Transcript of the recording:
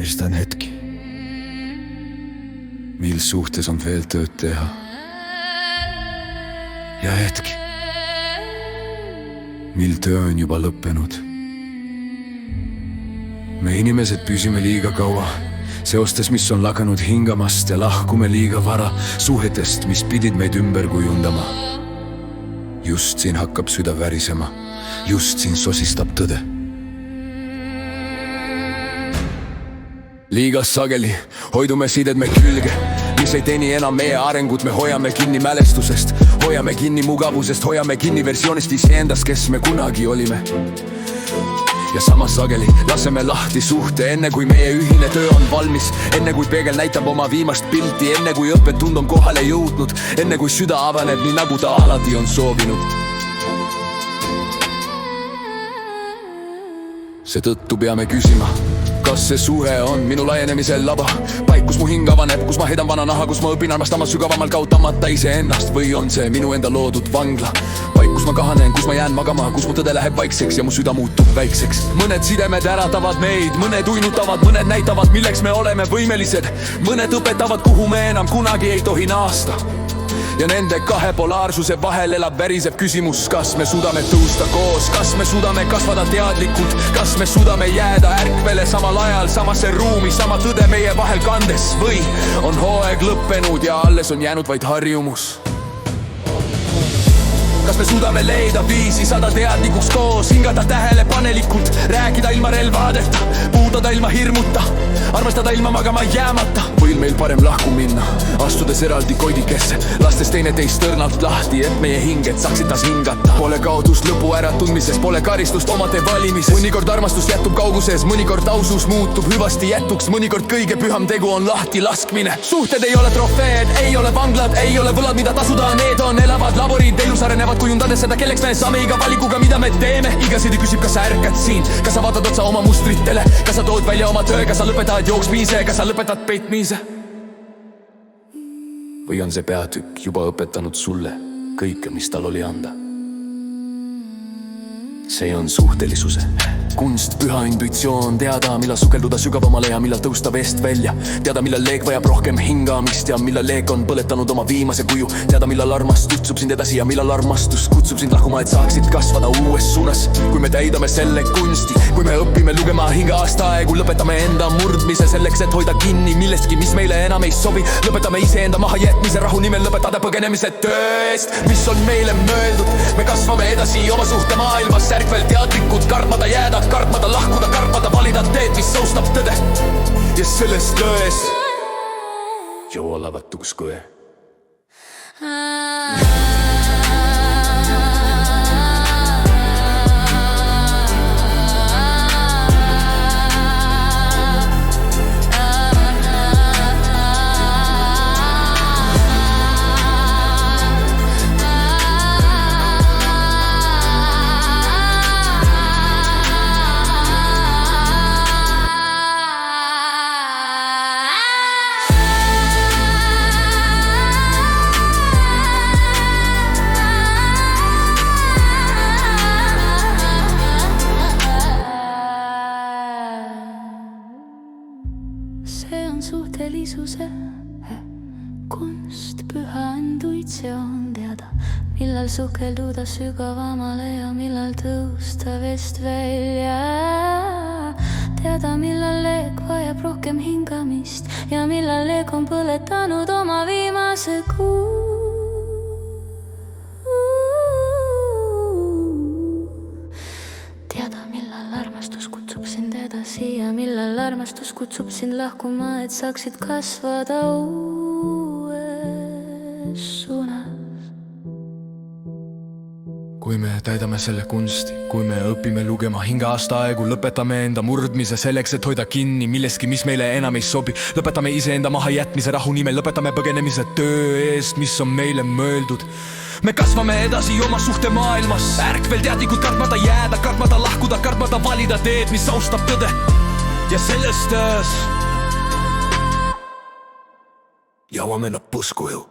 tunnistan hetki, mil suhtes on veel tööd teha. Ja hetki, mil töö on juba lõppenud. Me inimesed püsime liiga kaua seostes, mis on lakanud hingamast, ja lahkume liiga vara suhetest, mis pidid meid ümber kujundama. Just siin hakkab süda värisema, just siin sosistab tõde. Liiga sageli hoidume sidedme külge, mis ei teeni enam meie arengut. Me hoiame kinni mälestusest, hoiame kinni mugavusest, hoiame kinni versioonist iseendast, kes me kunagi olime. Ja samas sageli laseme lahti suhte, enne kui meie ühine töö on valmis, enne kui peegel näitab oma viimast pilti, enne kui õppetund on kohale jõudnud, enne kui süda avaneb nii nagu ta alati on soovinud. Seetõttu peame küsima, kas see suhe on minu laienemisel laba, paik, kus mu hing avaneb, kus ma hedan vana naha, kus ma õpin armastama sügavamalt kaotamata iseennast, või on see minu enda loodud vangla, paik, kus ma kahanen, kus ma jään magama, kus mu tõde läheb vaikseks ja mu süda muutub väikseks. Mõned sidemed äratavad meid, mõned uinutavad, mõned näitavad, milleks me oleme võimelised, mõned õpetavad, kuhu me enam kunagi ei tohi naasta. Ja nende kahe polaarsuse vahel elab värisev küsimus, kas me suudame tõusta koos, kas me suudame kasvada teadlikult, kas me suudame jääda ärkvele samal ajal samasse ruumi, sama tõde meie vahel kandes, või on hooaeg lõppenud ja alles on jäänud vaid harjumus. Kas me suudame leida viisi saada teadlikuks koos, hingada tähelepanelikult, rääkida ilma relvadeta, puududa ilma hirmuta, armastada ilma magama jäämata, või meil parem lahku minna, astudes eraldi koidikesse, lastes teineteist tõrnalt lahti, et meie hinged saaksid taas hingata. Pole kaotust lõpu äratundmises, pole karistust omade valimises. Mõnikord armastus jätub kauguses, mõnikord ausus muutub hüvasti jätuks, mõnikord kõige püham tegu on lahti laskmine. Suhted ei ole trofeed, ei ole vanglad, ei ole võlad, mida tasuda, need on elavad laborid, elus arenevad kujundades seda, kelleks me saame iga valikuga, mida me teeme. Iga sidi küsib, kas sa ärkad siin, kas sa vaatad otsa oma mustritele, kas sa tood välja oma töö, kas sa lõpetad jooksmise, kas sa lõpetad peitmise. Või on see peatükk juba õpetanud sulle kõike, mis tal oli anda? See on suhtelisuse kunst, püha intuitsioon, teada, millal sukelduda sügavamale ja millal tõusta veest välja, teada, millal leek vajab rohkem hingamist ja millal leek on põletanud oma viimase kuju, teada, millal armastus kutsub sind edasi ja millal armastus kutsub sind lahkuma, et saaksid kasvada uues suunas. Kui me täidame selle kunsti, kui me õpime lugema hinge aastaaegu, lõpetame enda murdmise selleks, et hoida kinni millestki, mis meile enam ei sobi, lõpetame iseenda mahajätmise, rahu nimel lõpetada põgenemise töö eest, mis on meile mööldud. Me kasvame edasi oma suhte maailmas, ärkvel teadlikud, kartmata jääda, kartmata lahkuda, kartmata valida teed, mis soustab tõde. Ja selles tões joolavat uskue. See on suhtelisuse kunst, püha intuitsioon, teada, millal sukelduda sügavamale ja millal tõusta veest välja, teada, millal leek vajab rohkem hingamist ja millal leek on põletanud oma viimase kuu. Teada, millal armastus kutsub sind edasi ja millal armastus kutsub sind lahkuma, et saaksid kasvada uues suunas. Kui me täidame selle kunsti, kui me õpime lugema hinge aastaaegu, lõpetame enda murdmise selleks, et hoida kinni millestki, mis meile enam ei sobi, lõpetame iseenda mahajätmise rahu nimel, lõpetame põgenemise töö eest, mis on meile mööldud. Me kasvame edasi oma suhte maailmas, ärkvel teadlikud, kartmata jääda, kartmata lahkuda, kartmata valida teed, mis austab tõde. Ja sellest jõuame lõpus kuju.